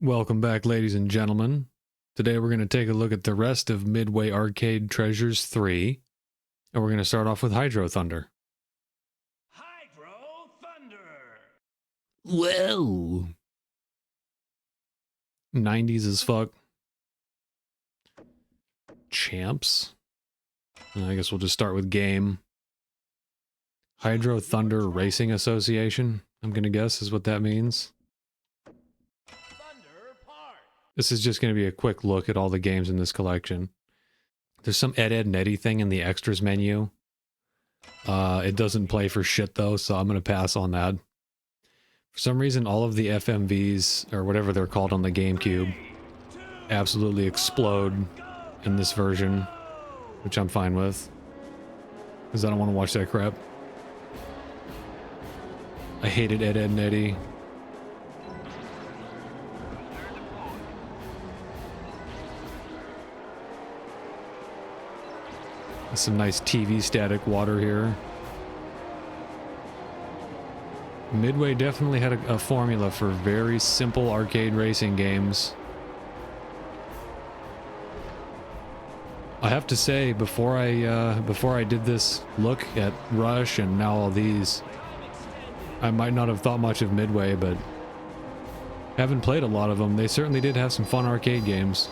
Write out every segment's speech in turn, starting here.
Welcome back, ladies and gentlemen. Today we're going to take a look at the rest of Midway Arcade Treasures 3, and we're going to start off with Hydro Thunder. Hydro Thunder! Whoa! 90s as fuck. Champs. I guess we'll just start with game. Hydro Thunder Racing Association, I'm going to guess is what that means. This is just going to be a quick look at all the games in this collection. There's some Ed, Edd, and Eddy thing in the extras menu. It doesn't play for shit though, so I'm going to pass on that. For some reason, all of the FMVs, or whatever they're called on the Gamecube, absolutely explode in this version, which I'm fine with. Because I don't want to watch that crap. I hated Ed, Edd, and Eddy. Some nice TV static water here. Midway definitely had a formula for very simple arcade racing games. I have to say, before I did this look at Rush and now all these, I might not have thought much of Midway, but having played a lot of them, they certainly did have some fun arcade games.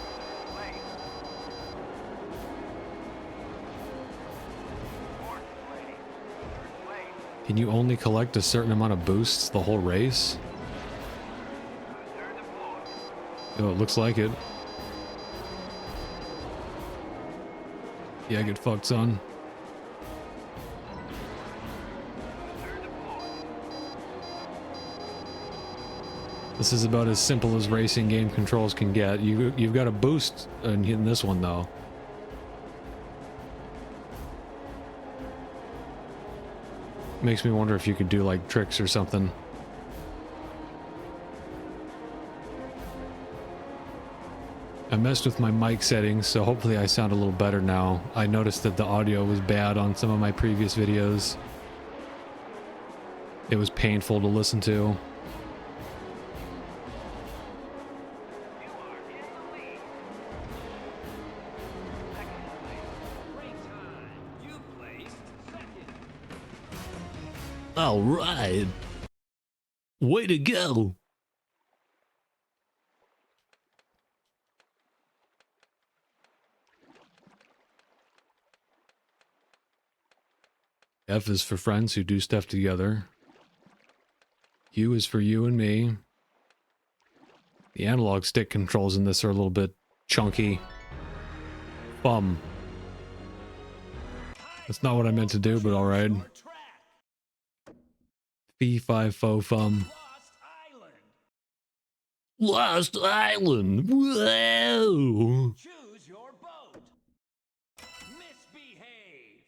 Can you only collect a certain amount of boosts the whole race? Oh, it looks like it. Yeah, get fucked, son. This is about as simple as racing game controls can get. You've got a boost in this one, though. Makes me wonder if you could do like tricks or something. I messed with my mic settings, so hopefully I sound a little better now. I noticed that the audio was bad on some of my previous videos. It was painful to listen to. All right. Way to go. F is for friends who do stuff together. U is for you and me. The analog stick controls in this are a little bit chunky. Bum. That's not what I meant to do, but alright. Fee, fi, fo, fum. Lost Island! Whoa! Choose your boat. Misbehave.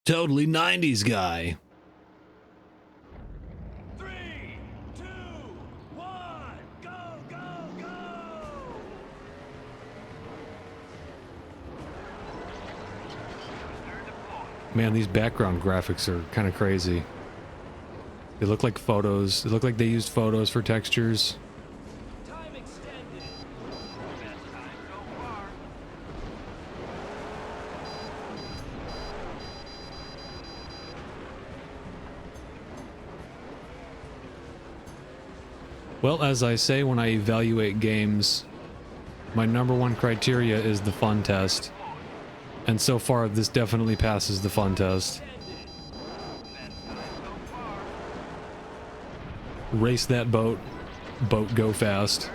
Totally 90s guy. 3, 2, 1, go, go, go! Man, these background graphics are kind of crazy. They look like photos. They look like they used photos for textures. Time extended. Best time so far. Well, as I say when I evaluate games, my #1 criteria is the fun test. And so far, this definitely passes the fun test. Race that boat. Boat go fast.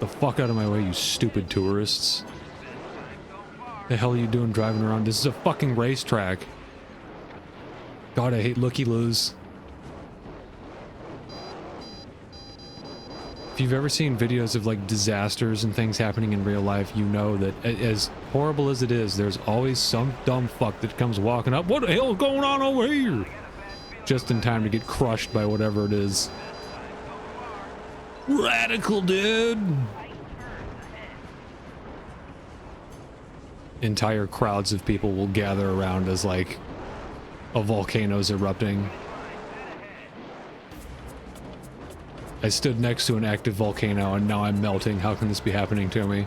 The fuck out of my way, you stupid tourists. The hell are you doing driving around? This is a fucking racetrack. God, I hate looky-loos. If you've ever seen videos of like disasters and things happening in real life, you know that as horrible as it is, there's always some dumb fuck that comes walking up. What the hell is going on over here? Just in time to get crushed by whatever it is. Radical, dude. entire crowds of people will gather around as like a volcano's erupting. I stood next to an active volcano and now I'm melting. How can this be happening to me?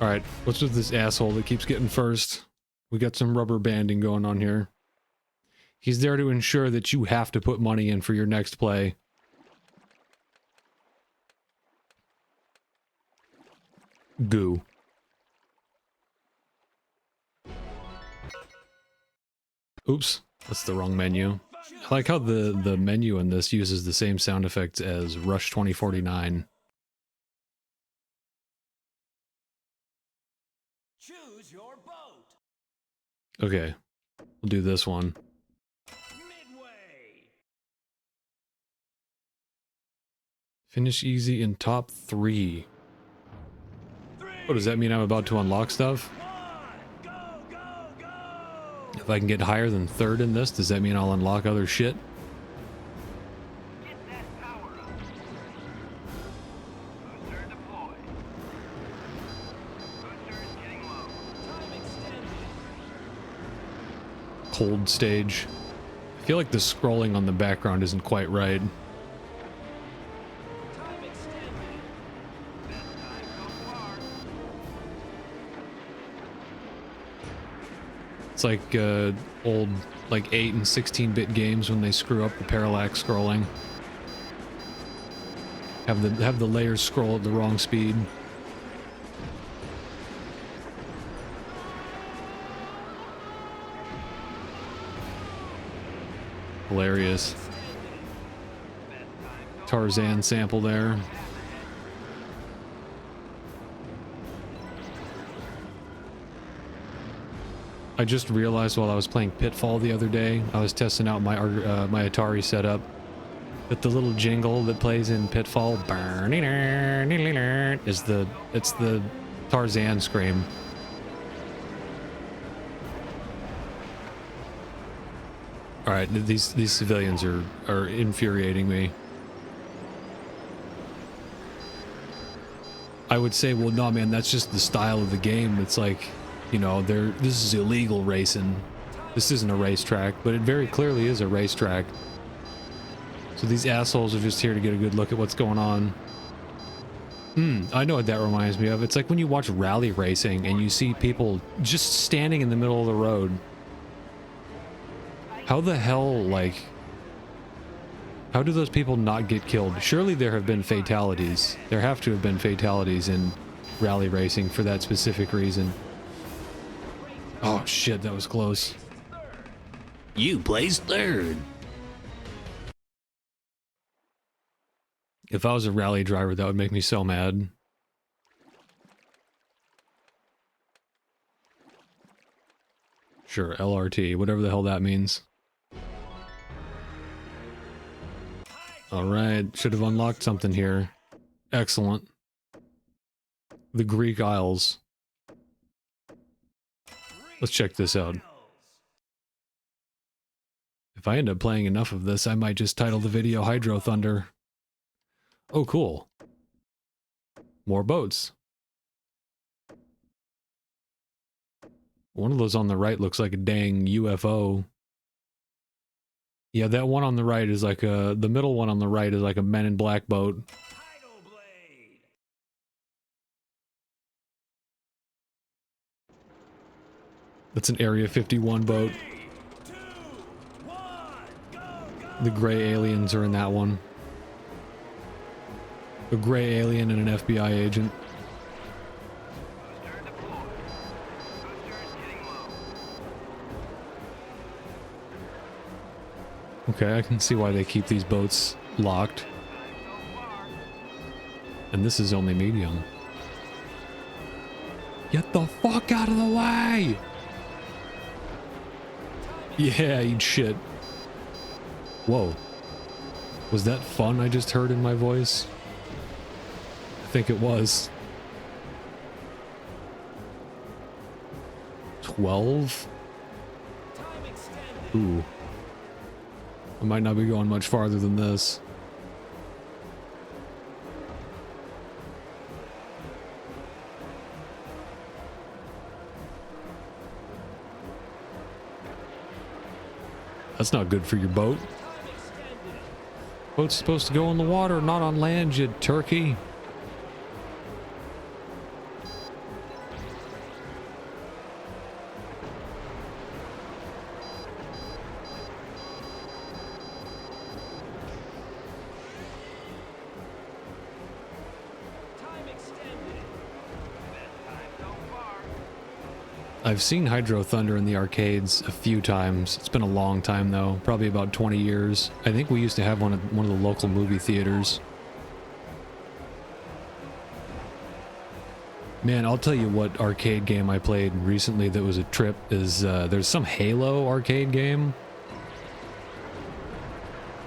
Alright, what's with this asshole that keeps getting first? We got some rubber banding going on here. He's there to ensure that you have to put money in for your next play. Goo. Oops, that's the wrong menu. I like how the menu in this uses the same sound effects as Rush 2049. Choose your boat. Okay, we'll do this one. Midway. Finish easy in top 3. Oh, does that mean I'm about to unlock stuff? Go, go, go. If I can get higher than 3rd in this, does that mean I'll unlock other shit? Get that power up. Booster deployed. Booster is getting low. Time extended. Cold stage. I feel like the scrolling on the background isn't quite right. Time extended. Best time so far. It's like old like 8 and 16-bit games when they screw up the parallax scrolling. Have the layers scroll at the wrong speed. Hilarious. Tarzan sample there. I just realized while I was playing Pitfall the other day, I was testing out my my Atari setup, that the little jingle that plays in Pitfall is the Tarzan scream. All right, these civilians are infuriating me. I would say, well, no, man, that's just the style of the game. It's like, you know, this is illegal racing. This isn't a racetrack, but it very clearly is a racetrack. So these assholes are just here to get a good look at what's going on. I know what that reminds me of. It's like when you watch rally racing and you see people just standing in the middle of the road. How the hell, like, how do those people not get killed? Surely there have been fatalities. There have to have been fatalities in rally racing for that specific reason. Oh shit, that was close. You placed 3rd. If I was a rally driver, that would make me so mad. Sure, LRT, whatever the hell that means. Alright, should have unlocked something here. Excellent. The Greek Isles. Let's check this out. If I end up playing enough of this, I might just title the video Hydro Thunder. Oh, cool. More boats. One of those on the right looks like a dang UFO. Yeah, that one on the right is like the middle one on the right is like a Men in Black boat. Tidal blade. That's an Area 51 boat. 3, 2, 1, go, go. The gray aliens are in that one. A gray alien and an FBI agent. Booster deployed. Booster is getting low. Okay, I can see why they keep these boats locked. Time so far. And this is only medium. Get the fuck out of the way! Yeah, eat shit. Whoa. Was that fun I just heard in my voice? I think it was. 12? Time extended. Ooh. I might not be going much farther than this. That's not good for your boat. Boat's supposed to go in the water, not on land, you turkey. I've seen Hydro Thunder in the arcades a few times. It's been a long time though, probably about 20 years. I think we used to have one at one of the local movie theaters. Man, I'll tell you what arcade game I played recently that was a trip is there's some Halo arcade game.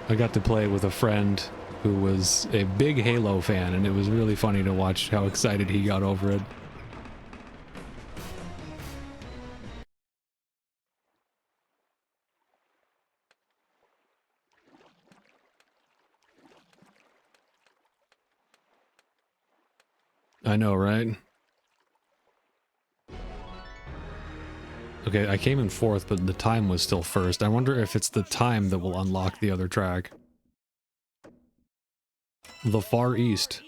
I got to play with a friend who was a big Halo fan, and it was really funny to watch how excited he got over it. I know, right? Okay, I came in fourth, but the time was still first. I wonder if it's the time that will unlock the other track. The Far East.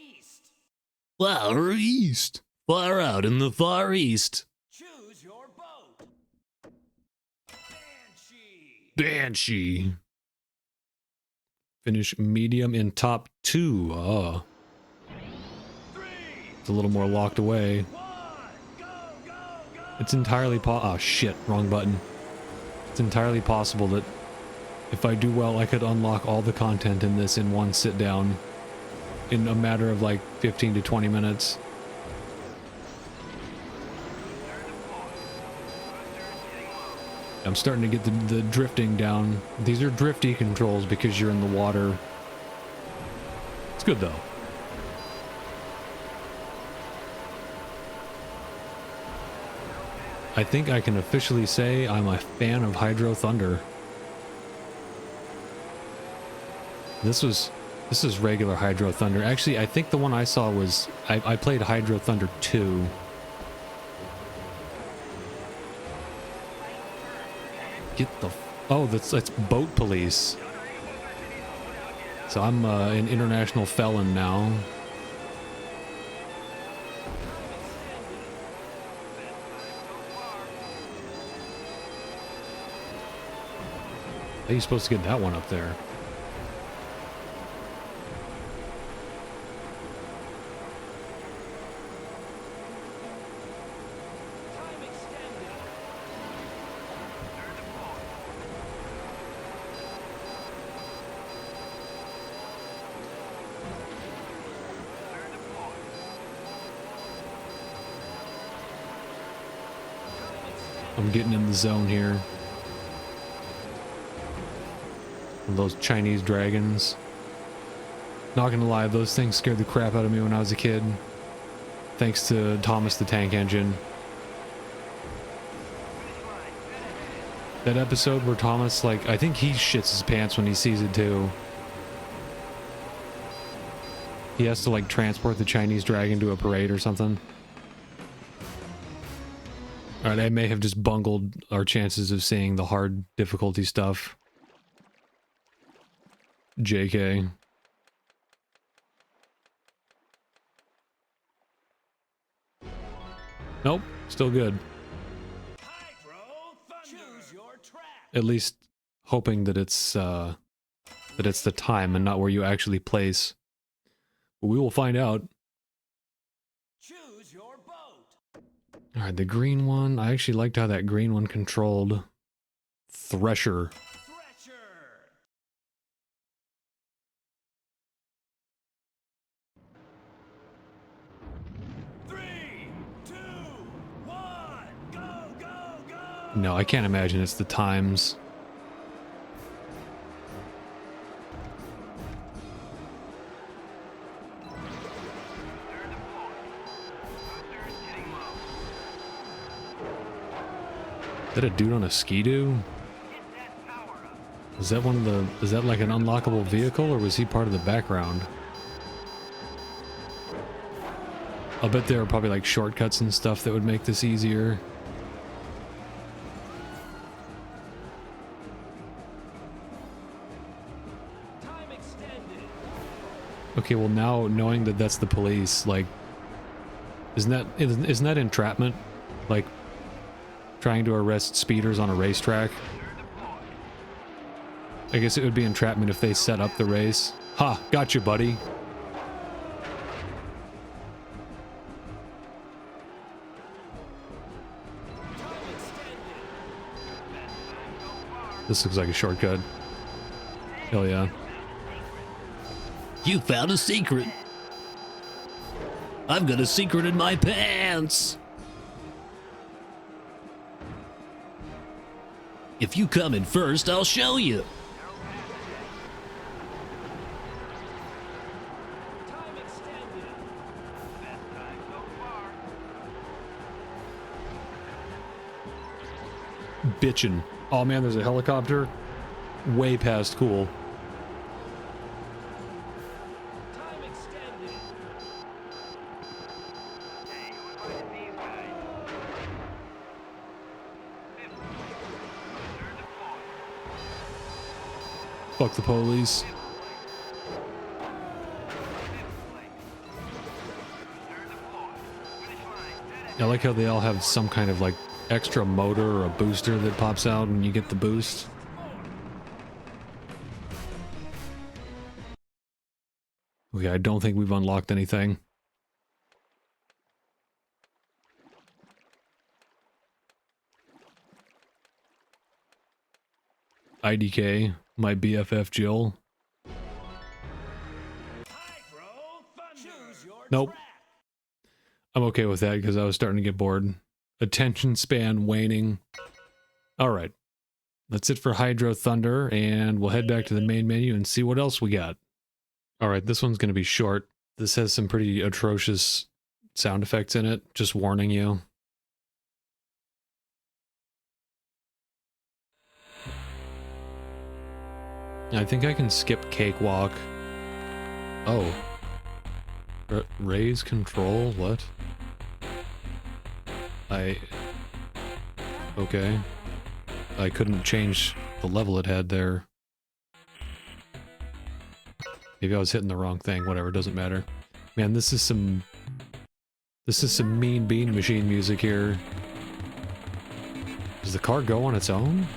Far East. Far out in the Far East. Choose your boat. Banshee. Banshee. Finish medium in top 2. Oh. It's a little more locked away. It's entirely oh shit, wrong button. It's entirely possible that if I do well, I could unlock all the content in this in one sit down in a matter of like 15 to 20 minutes. I'm starting to get the drifting down. These are drifty controls because you're in the water. It's good though. I think I can officially say I'm a fan of Hydro Thunder. This is regular Hydro Thunder. Actually, I think the one I saw was I played Hydro Thunder 2. Get the oh, that's Boat Police. So I'm an international felon now. How are you supposed to get that one up there? I'm getting in the zone here. Those Chinese dragons. Not gonna lie, those things scared the crap out of me when I was a kid. Thanks to Thomas the Tank Engine. That episode where Thomas, like, I think he shits his pants when he sees it too. He has to, like, transport the Chinese dragon to a parade or something. Alright, I may have just bungled our chances of seeing the hard difficulty stuff. JK. Nope, still good. At least hoping that it's the time and not where you actually place. But we will find out. Choose your boat. All right, the green one. I actually liked how that green one controlled. Thresher. No, I can't imagine it's the times. Is that a dude on a skidoo? Is that one of the... Is that like an unlockable vehicle, or was he part of the background? I'll bet there are probably like shortcuts and stuff that would make this easier. Okay, well now knowing that that's the police, like, isn't that entrapment? Like, trying to arrest speeders on a racetrack? I guess it would be entrapment if they set up the race. Ha! Gotcha, buddy. This looks like a shortcut. Hell yeah. You found a secret. I've got a secret in my pants. If you come in first, I'll show you. Time extended. Best time so far. Bitchin'. Oh man, there's a helicopter. Way past cool. Time extended. Hey, you invited these guys. Fifth place. Third deployed. Fuck the police. Fifth place. Third deployed. Finish line. Dead I like how they all have some kind of like extra motor or a booster that pops out when you get the boost. Okay, I don't think we've unlocked anything. IDK, my BFF Jill. Nope. I'm okay with that because I was starting to get bored. Attention span waning. Alright. That's it for Hydro Thunder, and we'll head back to the main menu and see what else we got. Alright, this one's going to be short. This has some pretty atrocious sound effects in it, just warning you. I think I can skip Cakewalk. Oh. Raise control? What? Okay. I couldn't change the level it had there. Maybe I was hitting the wrong thing. Whatever, doesn't matter. Man, this is some Mean Bean Machine music here. Does the car go on its own?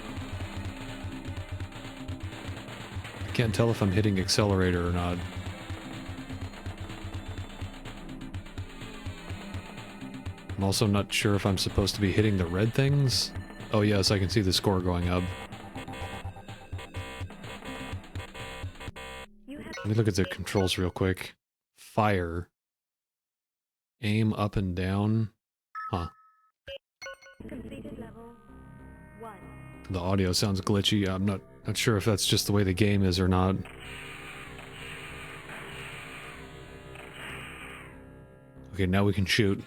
I can't tell if I'm hitting accelerator or not. I'm also not sure if I'm supposed to be hitting the red things. Oh yes, I can see the score going up. Let me look at the controls real quick. Fire. Aim up and down. Huh. The audio sounds glitchy. I'm not sure if that's just the way the game is or not. Okay, now we can shoot.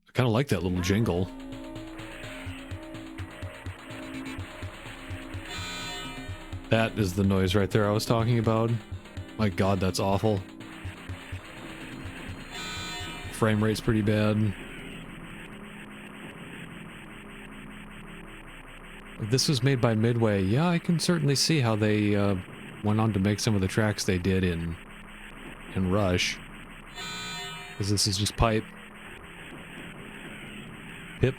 I kind of like that little jingle. That is the noise right there I was talking about. My god, that's awful. Frame rate's pretty bad. This was made by Midway. Yeah, I can certainly see how they went on to make some of the tracks they did in Rush. Because this is just pipe. Pip.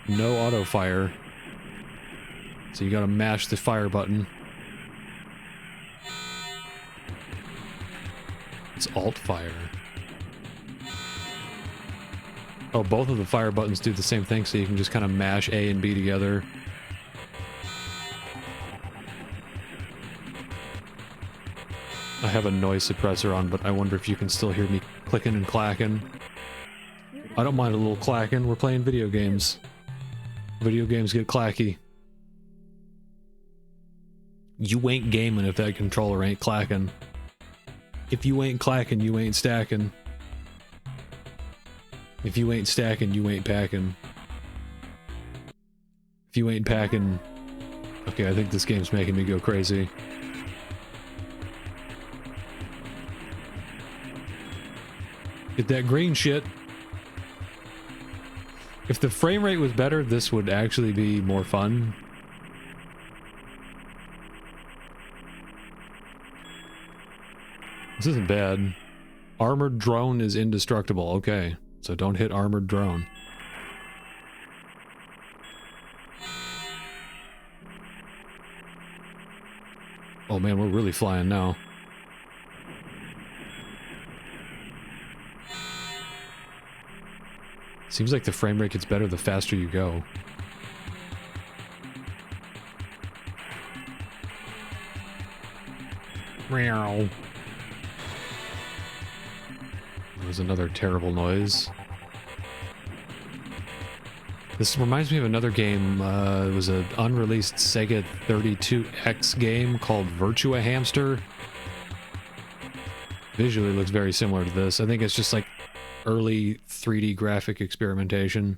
No auto fire. So you gotta mash the fire button. It's alt fire. Oh, both of the fire buttons do the same thing, so you can just kind of mash A and B together. I have a noise suppressor on, but I wonder if you can still hear me clicking and clacking. I don't mind a little clacking. We're playing video games. Video games get clacky. You ain't gaming if that controller ain't clacking. If you ain't clacking, you ain't stacking. If you ain't stacking, you ain't packing. If you ain't packing... Okay, I think this game's making me go crazy. Get that green shit. If the frame rate was better, this would actually be more fun. This isn't bad. Armored drone is indestructible. Okay, so don't hit armored drone. Oh man, we're really flying now. Seems like the frame rate gets better the faster you go. Meow. There's another terrible noise. This reminds me of another game. It was an unreleased Sega 32X game called Virtua Hamster. Visually looks very similar to this. I think it's just like early 3D graphic experimentation.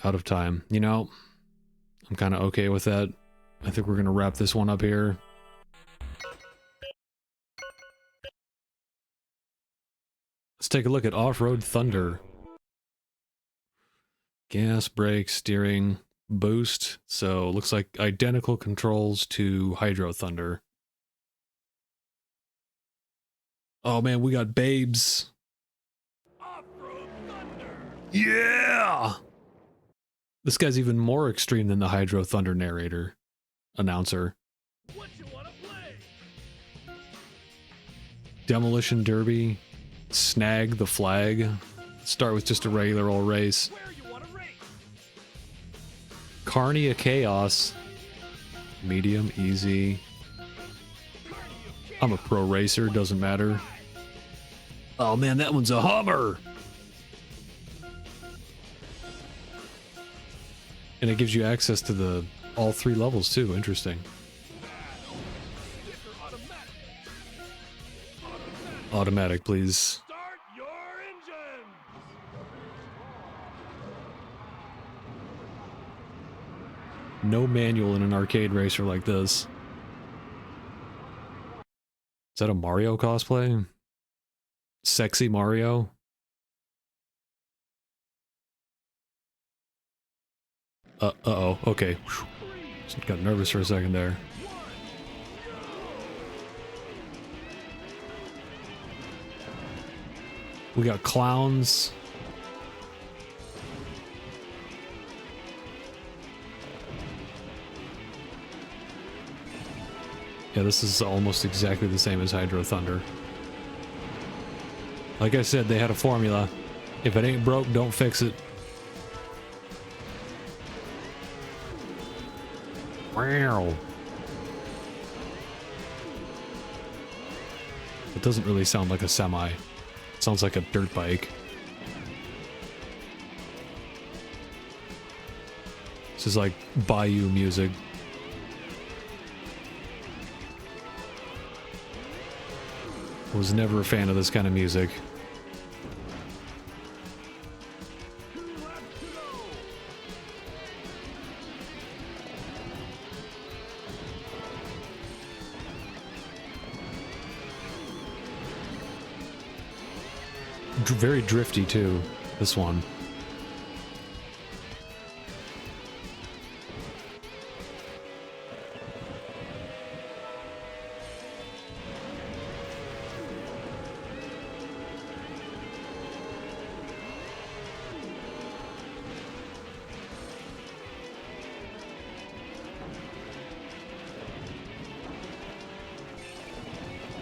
Out of time. You know, I'm kind of okay with that. I think we're going to wrap this one up here. Let's take a look at Offroad Thunder. Gas, brake, steering, boost. So looks like identical controls to Hydro Thunder. Oh man, we got babes. Offroad Thunder. Yeah! This guy's even more extreme than the Hydro Thunder narrator. Announcer. What you wanna play? Demolition Derby. Snag the flag. Start with just a regular old race. Where you wanna race? Carnia Chaos. Medium, easy. I'm a pro racer, doesn't matter. Oh man, that one's a Hummer! And it gives you access to the all 3 levels too, interesting. Automatic, please. Start your engines. No manual in an arcade racer like this. Is that a Mario cosplay? Sexy Mario? Uh-oh, okay. Just got nervous for a second there. We got clowns. Yeah, this is almost exactly the same as Hydro Thunder. Like I said, they had a formula. If it ain't broke, don't fix it. Wow. It doesn't really sound like a semi. It sounds like a dirt bike. This is like Bayou music. I was never a fan of this kind of music. Very drifty too, this one.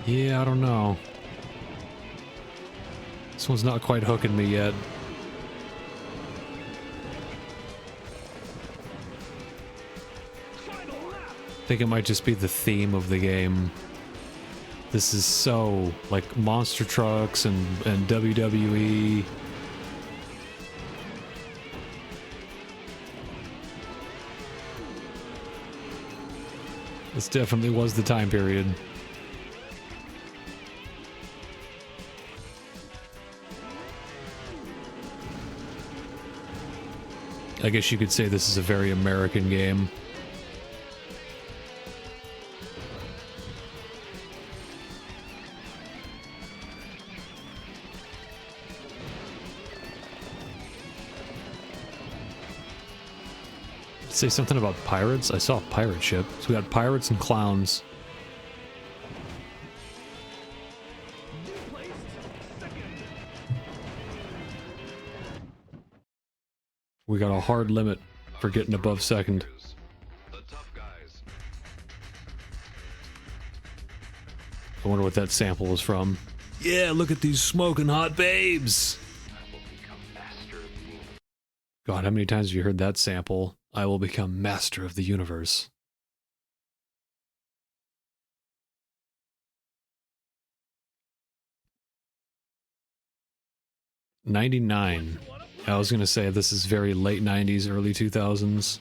Yeah, I don't know. This one's not quite hooking me yet. I think it might just be the theme of the game. This is so like monster trucks and WWE. This definitely was the time period. I guess you could say this is a very American game. Say something about pirates? I saw a pirate ship. So we got pirates and clowns. We got a hard limit for getting above second. The tough guys. I wonder what that sample was from. Yeah, look at these smoking hot babes. I will become master of the universe. God, how many times have you heard that sample? I will become master of the universe. '99. I was gonna say this is very late '90s, early 2000s.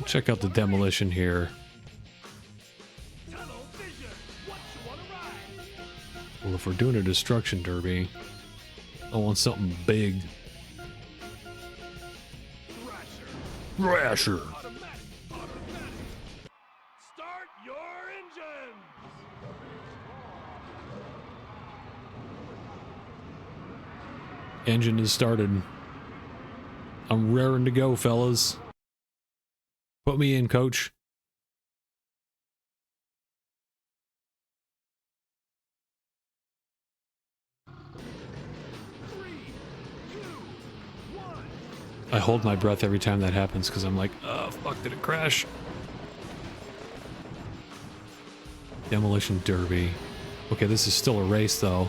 Check out the demolition here. Well, if we're doing a destruction derby, I want something big. Thrasher. Start your engines. Engine is started. I'm raring to go, fellas. Put me in, coach. I hold my breath every time that happens because I'm like, oh, fuck, did it crash? Demolition derby. Okay, this is still a race, though.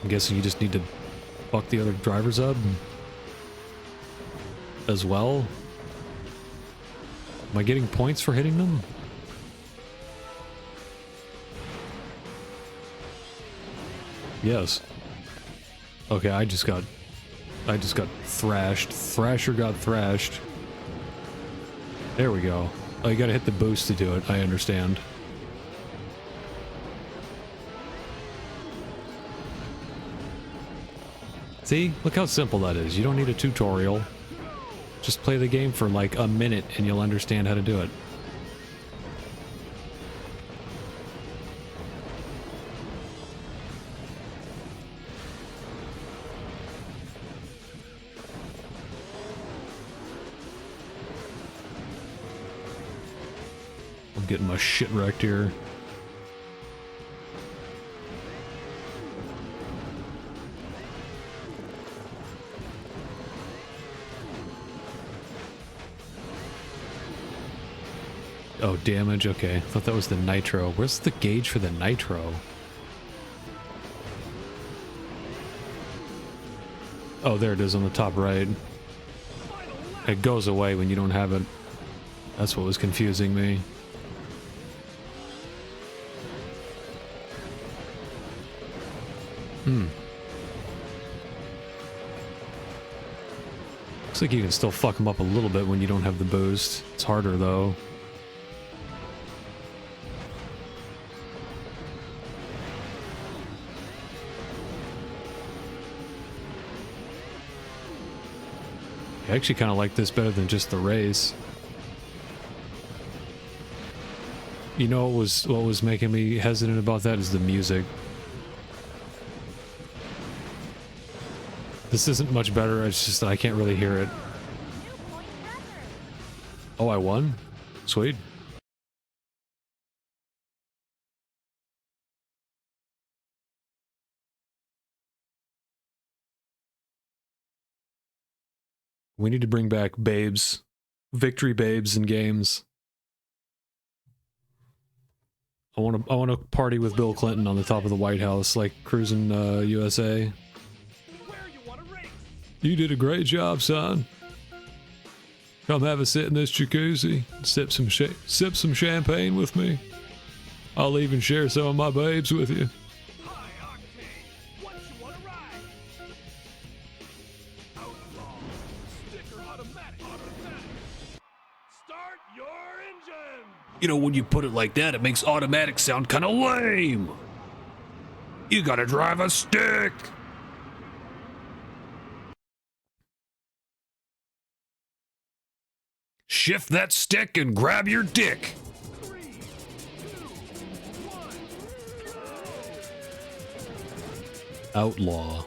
I'm guessing you just need to fuck the other drivers up as well. Am I getting points for hitting them? Yes. Okay, I just got thrashed. Thrasher got thrashed. There we go. Oh, you gotta hit the boost to do it. I understand. See? Look how simple that is. You don't need a tutorial. Just play the game for like a minute and you'll understand how to do it. I'm getting my shit wrecked here. Oh, damage. Okay. I thought that was the nitro. Where's the gauge for the nitro? Oh, there it is on the top right. It goes away when you don't have it. That's what was confusing me. Looks like you can still fuck them up a little bit when you don't have the boost. It's harder, though. I actually kind of like this better than just the race. You know what was making me hesitant about that is the music. This isn't much better, it's just that I can't really hear it. Oh, I won? Sweet. We need to bring back babes. Victory babes in games. I want to party with Bill Clinton on the top of the White House, like cruising USA. You did a great job, son. Come have a sit in this jacuzzi. Sip some champagne with me. I'll even share some of my babes with you. You know, when you put it like that, it makes automatic sound kind of lame. You gotta drive a stick. Shift that stick and grab your dick. 3, 2, 1, Outlaw.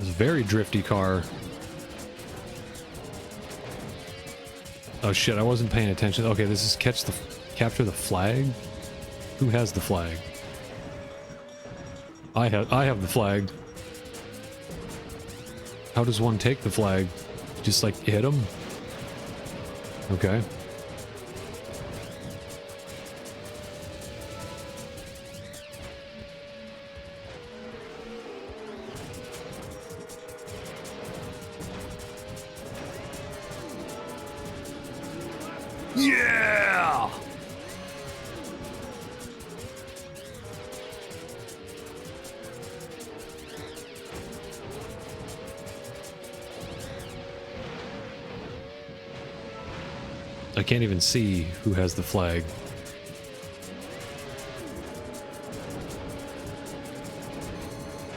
It's a very drifty car. Oh shit, I wasn't paying attention. Okay, this is capture the flag? Who has the flag? I have the flag. How does one take the flag? Just like hit him? Okay. Yeah! I can't even see who has the flag.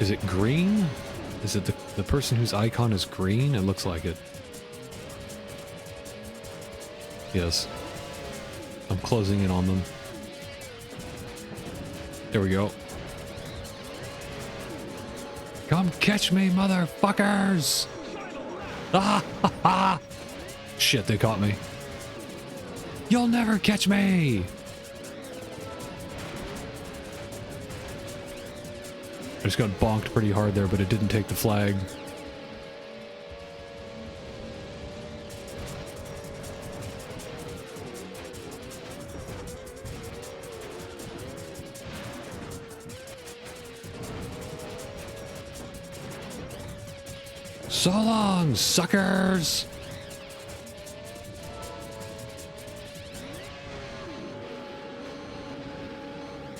Is it green? Is it the person whose icon is green? It looks like it. Yes. I'm closing in on them. There we go. Come catch me, motherfuckers! Ah ha ha! Shit, they caught me. You'll never catch me! I just got bonked pretty hard there, but it didn't take the flag. So long, suckers!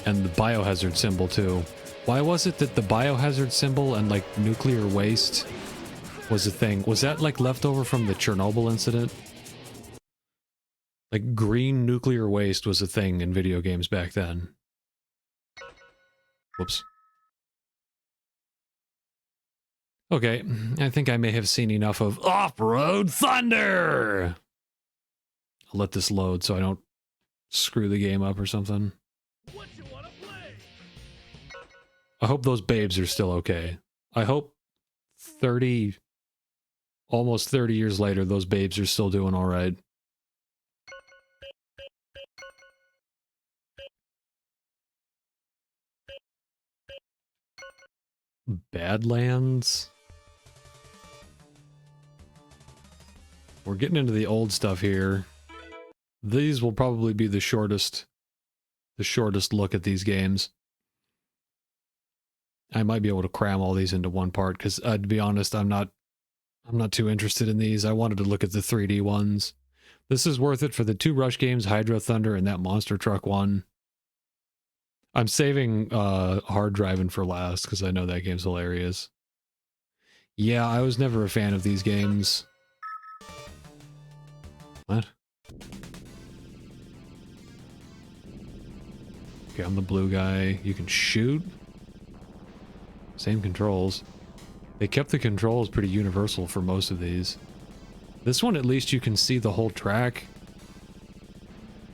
And the biohazard symbol too. Why was it that the biohazard symbol and like nuclear waste was a thing? Was that like leftover from the Chernobyl incident? Like green nuclear waste was a thing in video games back then. Whoops. Okay, I think I may have seen enough of Off-Road Thunder! I'll let this load so I don't screw the game up or something. What you wanna play? I hope those babes are still okay. I hope 30, almost 30 years later, those babes are still doing all right. Badlands? We're getting into the old stuff here. These will probably be the shortest look at these games. I might be able to cram all these into one part because, to be honest, I'm not too interested in these. I wanted to look at the 3D ones. This is worth it for the 2 Rush games, Hydro Thunder, and that Monster Truck one. I'm saving Hard Drivin for last because I know that game's hilarious. Yeah, I was never a fan of these games. What? Okay, I'm the blue guy. You can shoot. Same controls. They kept the controls pretty universal for most of these. This one, at least you can see the whole track.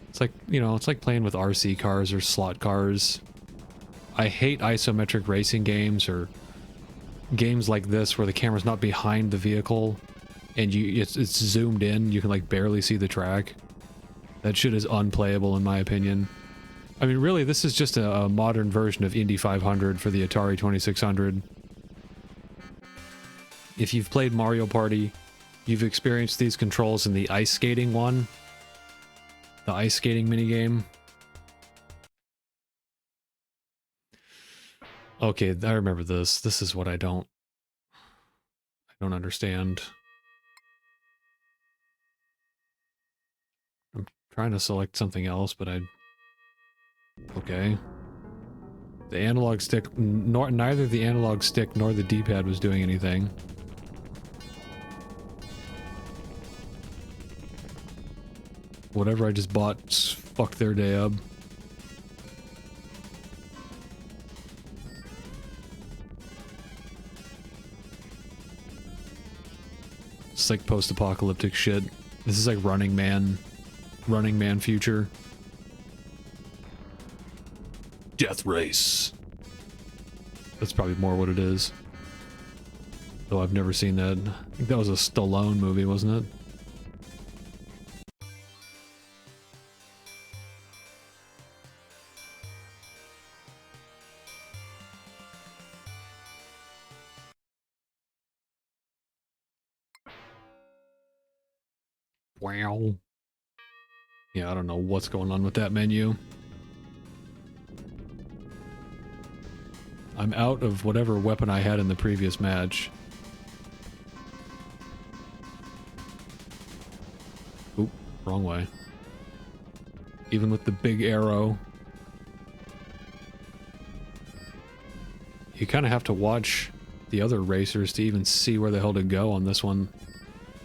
It's like, you know, it's like playing with RC cars or slot cars. I hate isometric racing games or games like this where the camera's not behind the vehicle and it's zoomed in. You can like barely see the track. That shit is unplayable in my opinion. I mean, really, this is just a modern version of Indy 500 for the Atari 2600. If you've played Mario Party, you've experienced these controls in the ice skating one. The ice skating minigame. Okay, I remember this. This is what I don't understand. I'm trying to select something else, but okay. The analog stick, neither the analog stick nor the D-pad was doing anything. Whatever I just bought fucked their day up. It's like post-apocalyptic shit. This is like Running Man future. Death Race. That's probably more what it is. Though I've never seen that. I think that was a S.T.U.N movie, wasn't it? Wow. Yeah, I don't know what's going on with that menu. I'm out of whatever weapon I had in the previous match. Oop, wrong way. Even with the big arrow. You kind of have to watch the other racers to even see where the hell to go on this one.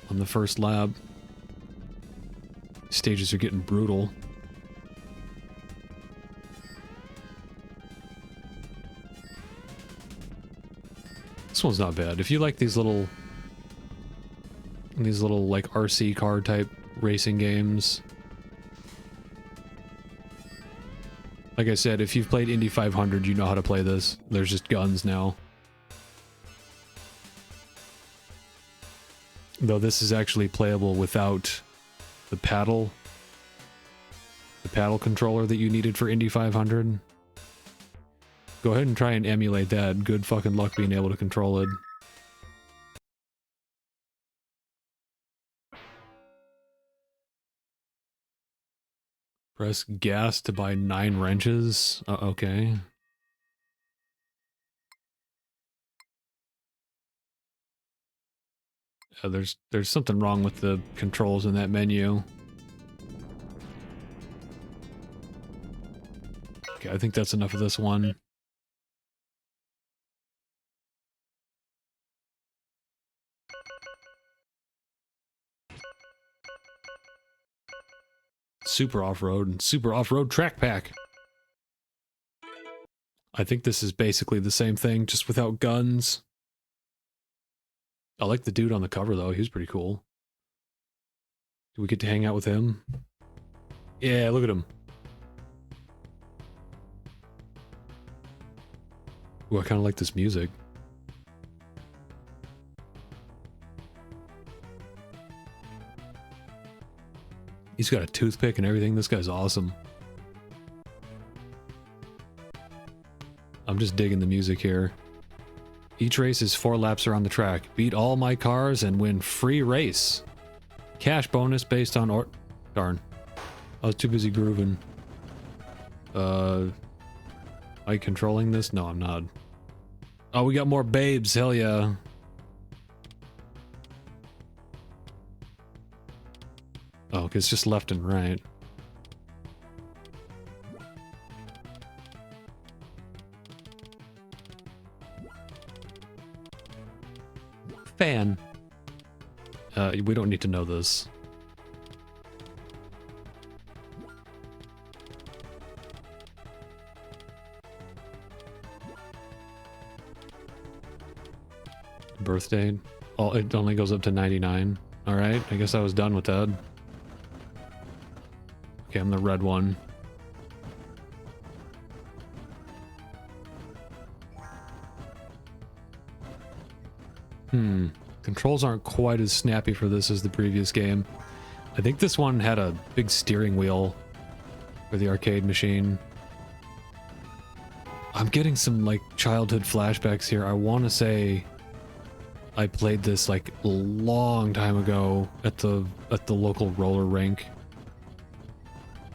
On the first lap. Stages are getting brutal. This one's not bad. If you like these little like RC car type racing games. Like I said, if you've played Indy 500, you know how to play this. There's just guns now. Though this is actually playable without the paddle controller that you needed for Indy 500. Go ahead and try and emulate that. Good fucking luck being able to control it. Press gas to buy 9 wrenches. Okay. There's something wrong with the controls in that menu. Okay, I think that's enough of this one. Super Off-Road and Super Off-Road Track Pack. I think this is basically the same thing, just without guns. I like the dude on the cover, though. He was pretty cool. Do we get to hang out with him? Yeah, look at him. Ooh, I kind of like this music. He's got a toothpick and everything. This guy's awesome. I'm just digging the music here. Each race is 4 laps around the track. Beat all my cars and win free race. Cash bonus based on Darn. I was too busy grooving. Am I controlling this? No, I'm not. Oh, we got more babes. Hell yeah. Oh, it's just left and right. Fan. We don't need to know this. Birthday. Oh, it only goes up to 99. Alright, I guess I was done with that. Okay, I'm the red one. Controls aren't quite as snappy for this as the previous game. I think this one had a big steering wheel for the arcade machine. I'm getting some, like, childhood flashbacks here. I want to say I played this, like, a long time ago at the local roller rink.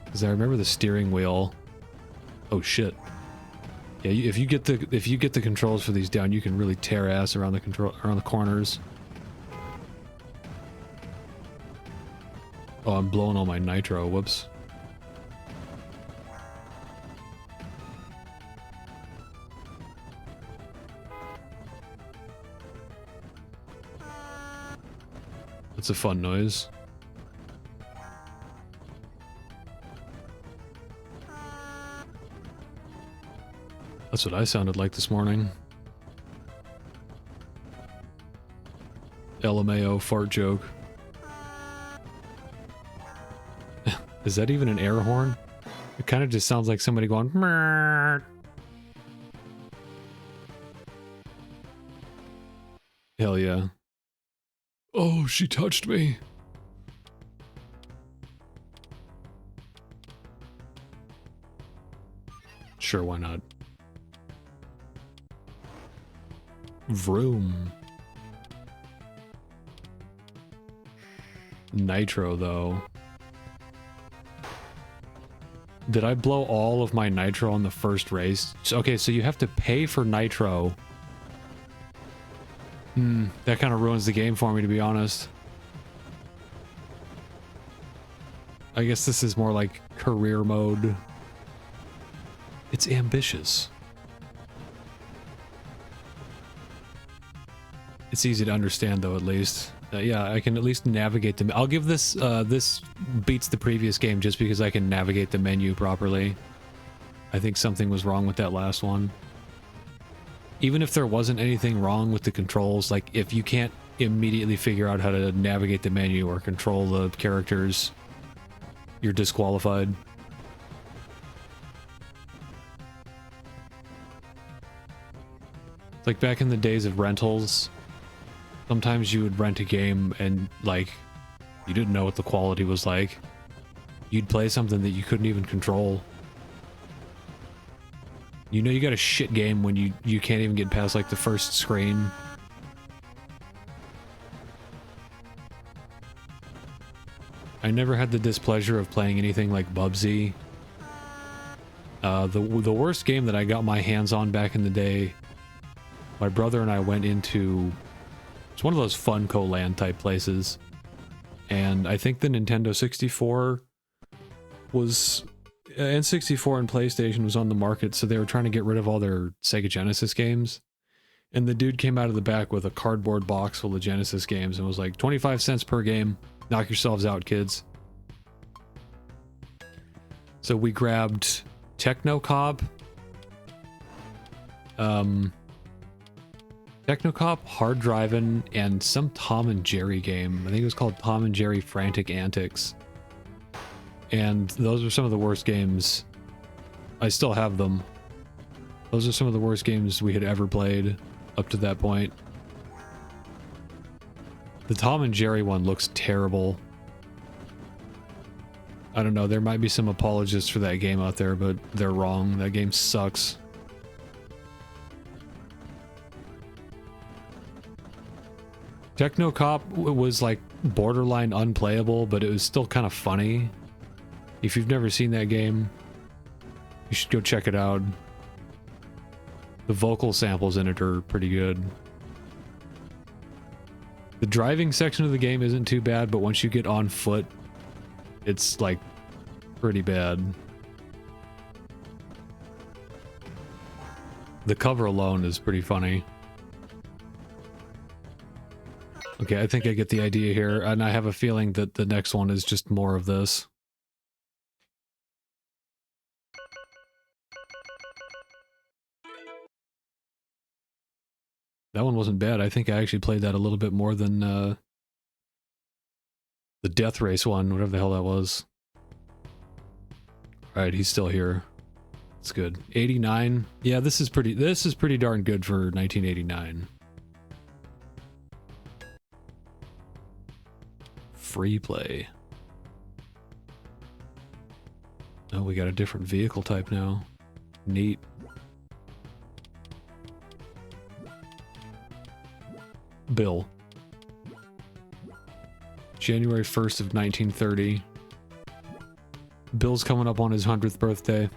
Because I remember the steering wheel. Oh shit. Yeah, if you get the controls for these down, you can really tear ass around the corners. Oh, I'm blowing all my nitro. Whoops. That's a fun noise. That's what I sounded like this morning. LMAO fart joke. Is that even an air horn? It kind of just sounds like somebody going Mrrr. Hell yeah. Oh, she touched me. Sure, why not? Vroom. Nitro, though. Did I blow all of my nitro on the first race? Okay, so you have to pay for nitro. That kind of ruins the game for me, to be honest. I guess this is more like career mode. It's ambitious. It's easy to understand, though, at least. Yeah, I can at least navigate them. I'll give this, this beats the previous game just because I can navigate the menu properly. I think something was wrong with that last one. Even if there wasn't anything wrong with the controls, like if you can't immediately figure out how to navigate the menu or control the characters, you're disqualified. It's like back in the days of rentals. Sometimes you would rent a game and, like, you didn't know what the quality was like. You'd play something that you couldn't even control. You know you got a shit game when you can't even get past, like, the first screen. I never had the displeasure of playing anything like Bubsy. The worst game that I got my hands on back in the day, my brother and I went into... It's one of those Funko Land type places. And I think the Nintendo 64 was... N64 and PlayStation was on the market, so they were trying to get rid of all their Sega Genesis games. And the dude came out of the back with a cardboard box full of Genesis games and was like, 25 cents per game. Knock yourselves out, kids. So we grabbed Technocop. Technocop, Hard Drivin, and some Tom and Jerry game. I think it was called Tom and Jerry Frantic Antics. And those are some of the worst games. I still have them. Those are some of the worst games we had ever played up to that point. The Tom and Jerry one looks terrible. I don't know, there might be some apologists for that game out there, but they're wrong. That game sucks. Technocop was like borderline unplayable, but it was still kind of funny. If you've never seen that game, you should go check it out. The vocal samples in it are pretty good. The driving section of the game isn't too bad, but once you get on foot, it's like pretty bad. The cover alone is pretty funny. Okay, I think I get the idea here, and I have a feeling that the next one is just more of this. That one wasn't bad. I think I actually played that a little bit more than the Death Race one, whatever the hell that was. Alright, he's still here. It's good. 89. Yeah, this is pretty darn good for 1989. Free play. Oh, we got a different vehicle type now. Neat. Bill. January 1st of 1930. Bill's coming up on his 100th birthday.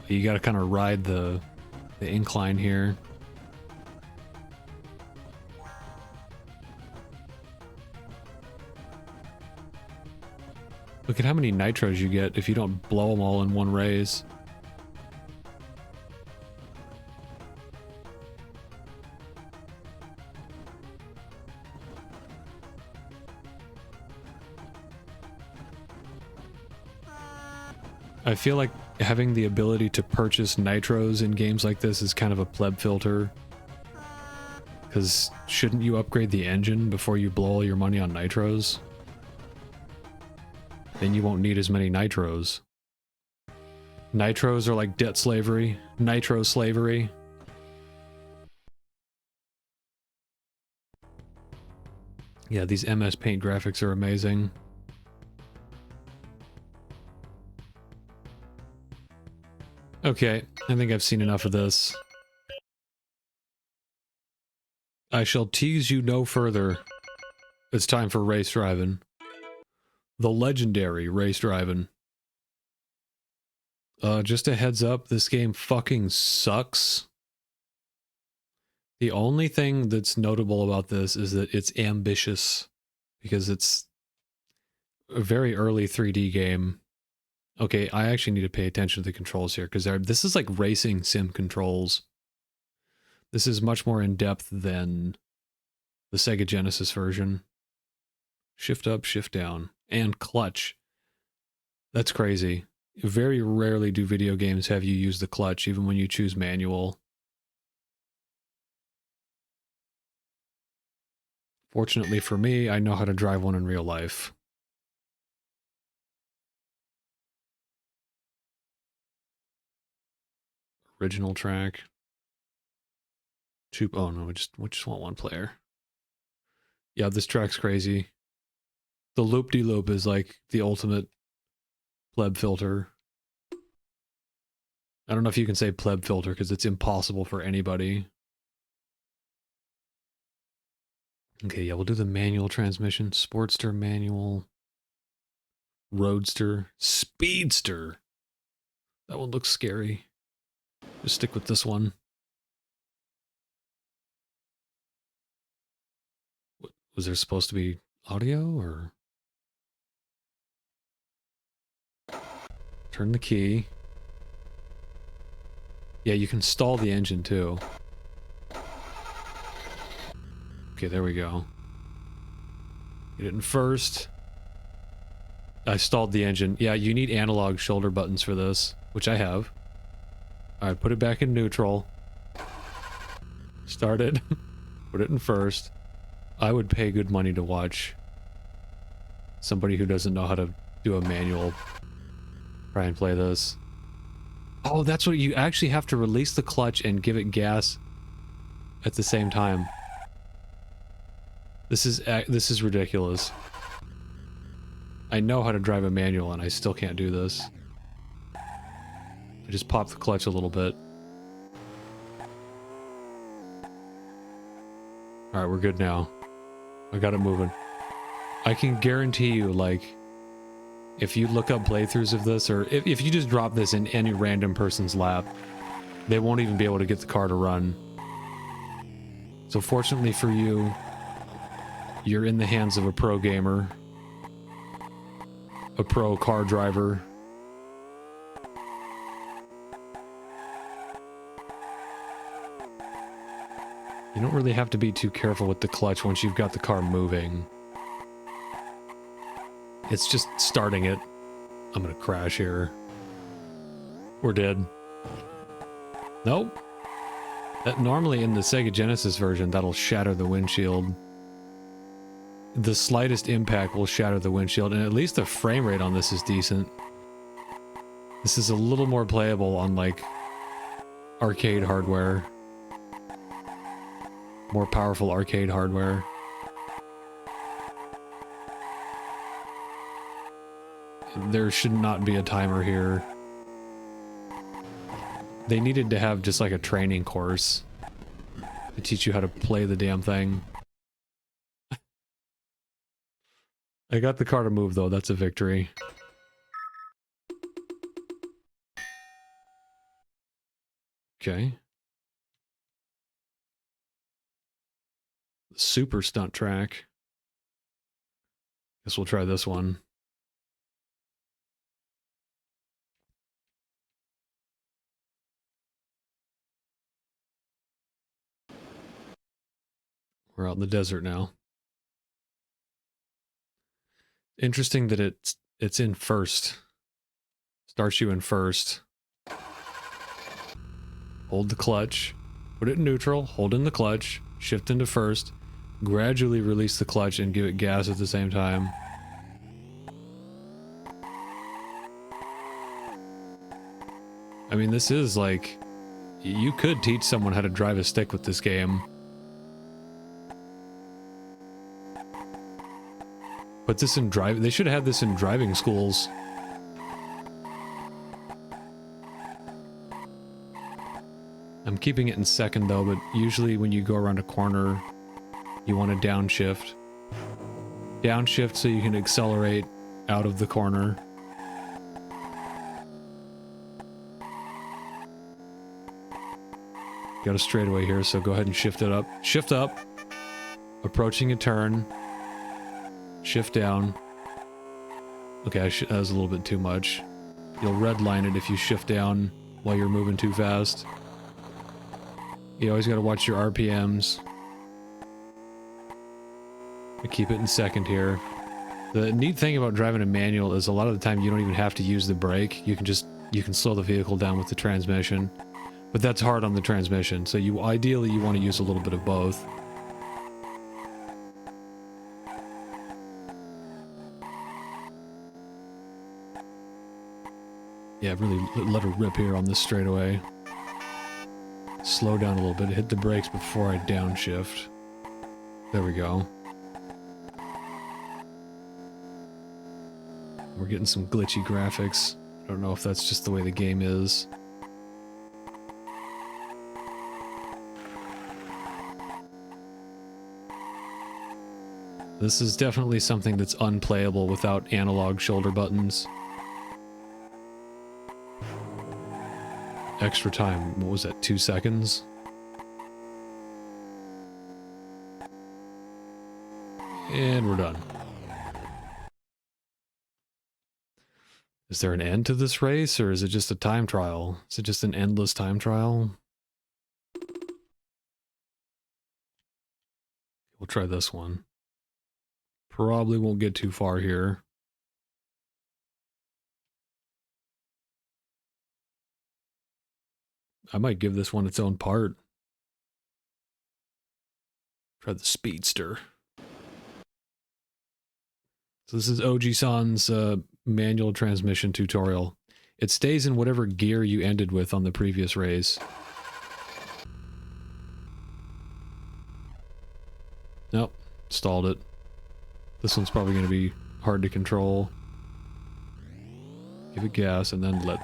You gotta kind of ride the incline here. Look at how many nitros you get if you don't blow them all in one race. I feel like having the ability to purchase nitros in games like this is kind of a pleb filter. Because shouldn't you upgrade the engine before you blow all your money on nitros? Then you won't need as many nitros. Nitros are like debt slavery. Nitro slavery. Yeah, these MS Paint graphics are amazing. Okay, I think I've seen enough of this. I shall tease you no further. It's time for race driving. The legendary race driving. Just a heads up, this game fucking sucks. The only thing that's notable about this is that it's ambitious, because it's a very early 3D game. Okay, I actually need to pay attention to the controls here, because this is like racing sim controls. This is much more in-depth than the Sega Genesis version. Shift up, shift down, and clutch. That's crazy. Very rarely do video games have you use the clutch, even when you choose manual. Fortunately for me, I know how to drive one in real life. Original track. Oh no, we just want one player. Yeah, this track's crazy. The loop-de-loop is like the ultimate pleb filter. I don't know if you can say pleb filter because it's impossible for anybody. Okay, yeah, we'll do the manual transmission. Sportster, manual. Roadster. Speedster. That one looks scary. Just stick with this one. Was there supposed to be audio, or? Turn the key. Yeah, you can stall the engine too. Okay, there we go. Get it in first. I stalled the engine. Yeah, you need analog shoulder buttons for this, which I have. Alright, put it back in neutral. Start it. Put it in first. I would pay good money to watch somebody who doesn't know how to do a manual try and play this. Oh, that's what you actually have to release the clutch and give it gas at the same time. This is ridiculous. I know how to drive a manual and I still can't do this. I just popped the clutch a little bit. Alright, we're good now. I got it moving. I can guarantee you, like, if you look up playthroughs of this, or if you just drop this in any random person's lap, they won't even be able to get the car to run. So fortunately for you, you're in the hands of a pro gamer. A pro car driver. You don't really have to be too careful with the clutch once you've got the car moving. It's just starting it. I'm gonna crash here. We're dead. Nope. That normally in the Sega Genesis version, that'll shatter the windshield. The slightest impact will shatter the windshield, and at least the frame rate on this is decent. This is a little more playable on, like, arcade hardware. More powerful arcade hardware. There should not be a timer here. They needed to have just like a training course to teach you how to play the damn thing. I got the car to move though, that's a victory. Okay. Super stunt track. Guess we'll try this one. We're out in the desert now. Interesting that it's in first. Starts you in first. Hold the clutch. Put it in neutral. Hold in the clutch. shift into first, gradually release the clutch and give it gas at the same time. I mean, this is like, you could teach someone how to drive a stick with this game. Put this in drive. They should have this in driving schools. I'm keeping it in second though, but usually when you go around a corner, you want to downshift. Downshift so you can accelerate out of the corner. Got a straightaway here, so go ahead and shift it up. Shift up. Approaching a turn. Shift down. Okay, that was a little bit too much. You'll redline it if you shift down while you're moving too fast. You always gotta watch your RPMs. I keep it in second here. The neat thing about driving a manual is a lot of the time you don't even have to use the brake. You can slow the vehicle down with the transmission. But that's hard on the transmission, so ideally you want to use a little bit of both. Yeah, really let her rip here on this straightaway. Slow down a little bit, hit the brakes before I downshift. There we go. We're getting some glitchy graphics. I don't know if that's just the way the game is. This is definitely something that's unplayable without analog shoulder buttons. Extra time, what was that, 2 seconds? And we're done. Is there an end to this race, or is it just a time trial? Is it just an endless time trial? We'll try this one. Probably won't get too far here. I might give this one its own part. Try the Speedster. So this is Oji-san's manual transmission tutorial. It stays in whatever gear you ended with on the previous race. Nope, stalled it. This one's probably going to be hard to control. Give it gas and then let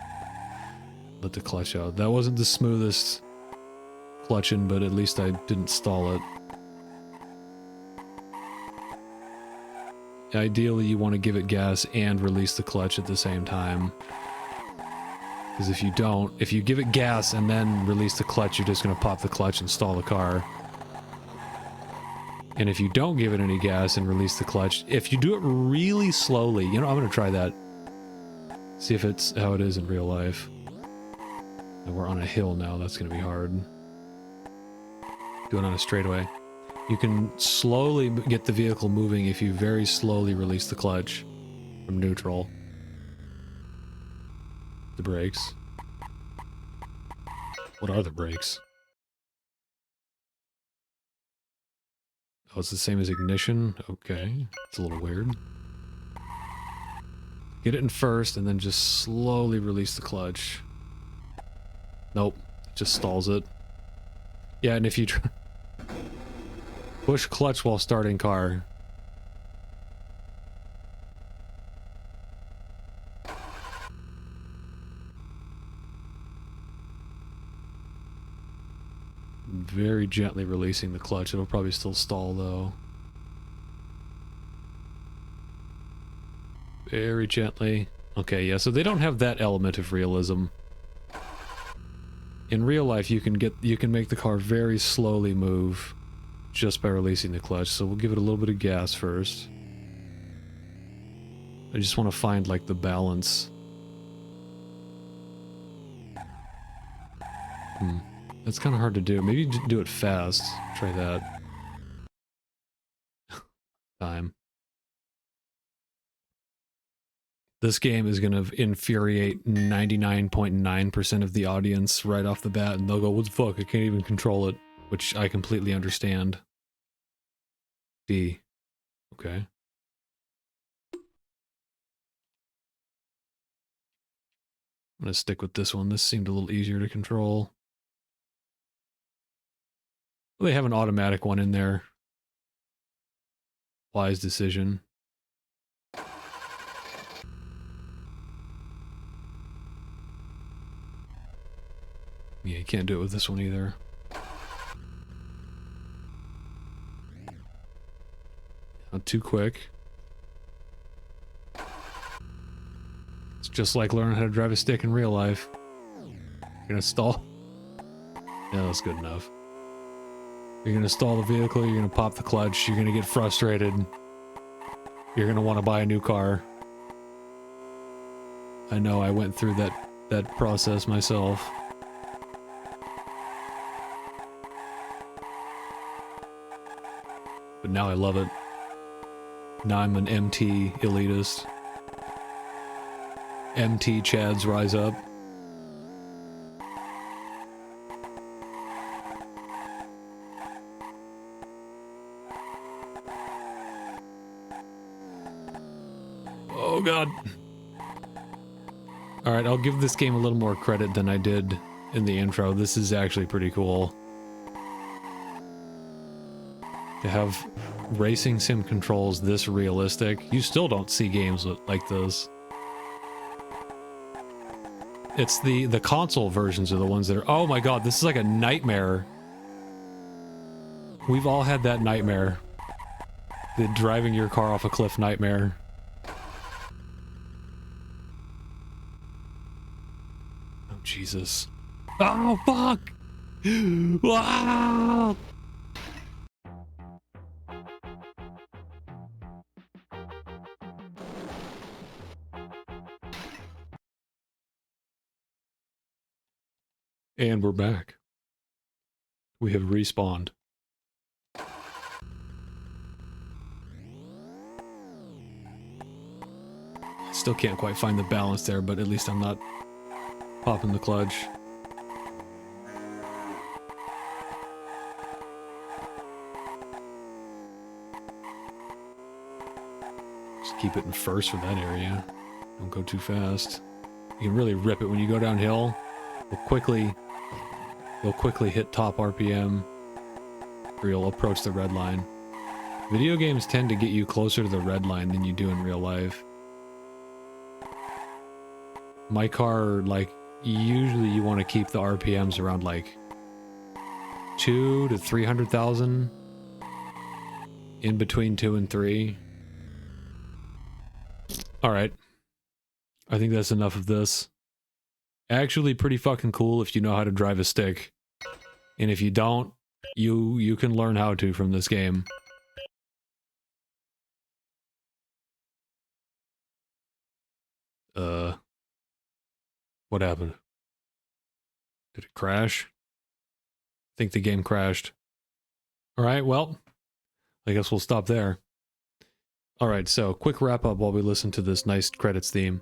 the clutch out. That wasn't the smoothest clutching, but at least I didn't stall it. Ideally, you want to give it gas and release the clutch at the same time. Because if you don't, if you give it gas and then release the clutch, you're just going to pop the clutch and stall the car. And if you don't give it any gas and release the clutch, if you do it really slowly, you know, I'm going to try that. See if it's how it is in real life. And we're on a hill now, that's going to be hard. Do it on a straightaway. You can slowly get the vehicle moving if you very slowly release the clutch from neutral. The brakes. What are the brakes? Oh, it's the same as ignition? Okay, it's a little weird. Get it in first and then just slowly release the clutch. Nope, it just stalls it. Yeah, and if you push clutch while starting car. Very gently releasing the clutch. It'll probably still stall though. Very gently. Okay, yeah, so they don't have that element of realism. In real life, you can make the car very slowly move just by releasing the clutch. So we'll give it a little bit of gas first. I just want to find like the balance. That's kind of hard to do. Maybe do it fast. Try that. Time. This game is going to infuriate 99.9% of the audience right off the bat, and they'll go, what the fuck, I can't even control it. which I completely understand. D. Okay. I'm gonna stick with this one. This seemed a little easier to control. Well, they have an automatic one in there. Wise decision. Yeah, you can't do it with this one either. Not too quick. It's just like learning how to drive a stick in real life. You're gonna stall. Yeah, that's good enough. You're gonna stall the vehicle, you're gonna pop the clutch, you're gonna get frustrated. You're gonna want to buy a new car. I know, I went through that process myself. But now I love it. Now I'm an MT elitist. MT Chads rise up. Oh god. Alright, I'll give this game a little more credit than I did in the intro. This is actually pretty cool. To have racing sim controls this realistic, you still don't see games like this. It's the console versions are the ones that are, oh my god, this is like a nightmare. We've all had that nightmare. The driving your car off a cliff nightmare. Oh Jesus. Oh fuck! Wow! And we're back. We have respawned. Still can't quite find the balance there, but at least I'm not popping the clutch. Just keep it in first for that area. Don't go too fast. You can really rip it when you go downhill. You'll quickly hit top RPM, or you'll approach the red line. Video games tend to get you closer to the red line than you do in real life. My car, like, usually you want to keep the RPMs around like 2 to 300,000, in between 2 and 3. Alright, I think that's enough of this. Actually pretty fucking cool if you know how to drive a stick. And if you don't, you can learn how to from this game. What happened? Did it crash? I think the game crashed. Alright, well, I guess we'll stop there. Alright, so quick wrap up while we listen to this nice credits theme.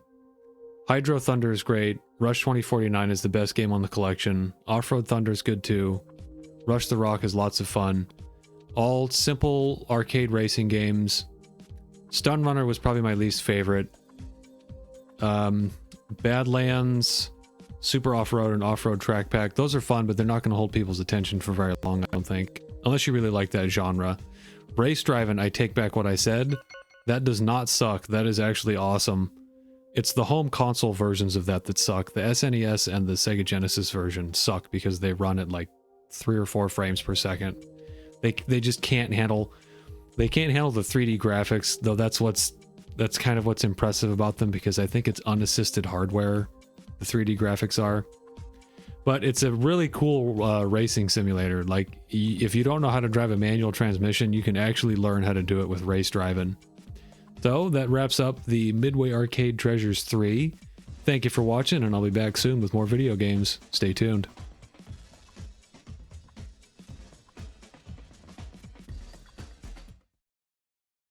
Hydro Thunder is great. Rush 2049 is the best game on the collection. Offroad Thunder is good too. Rush the Rock is lots of fun. All simple arcade racing games. Stun Runner was probably my least favorite. Badlands, Super Offroad, and Offroad Track Pack. Those are fun, but they're not going to hold people's attention for very long, I don't think. Unless you really like that genre. Race Drivin', I take back what I said. That does not suck. That is actually awesome. It's the home console versions of that suck. The SNES and the Sega Genesis version suck because they run at like 3 or 4 frames per second. They just can't handle... They can't handle the 3D graphics, though that's kind of what's impressive about them, because I think it's unassisted hardware, the 3D graphics are. But it's a really cool racing simulator. Like, if you don't know how to drive a manual transmission, you can actually learn how to do it with Race Drivin'. So, that wraps up the Midway Arcade Treasures 3. Thank you for watching, and I'll be back soon with more video games. Stay tuned.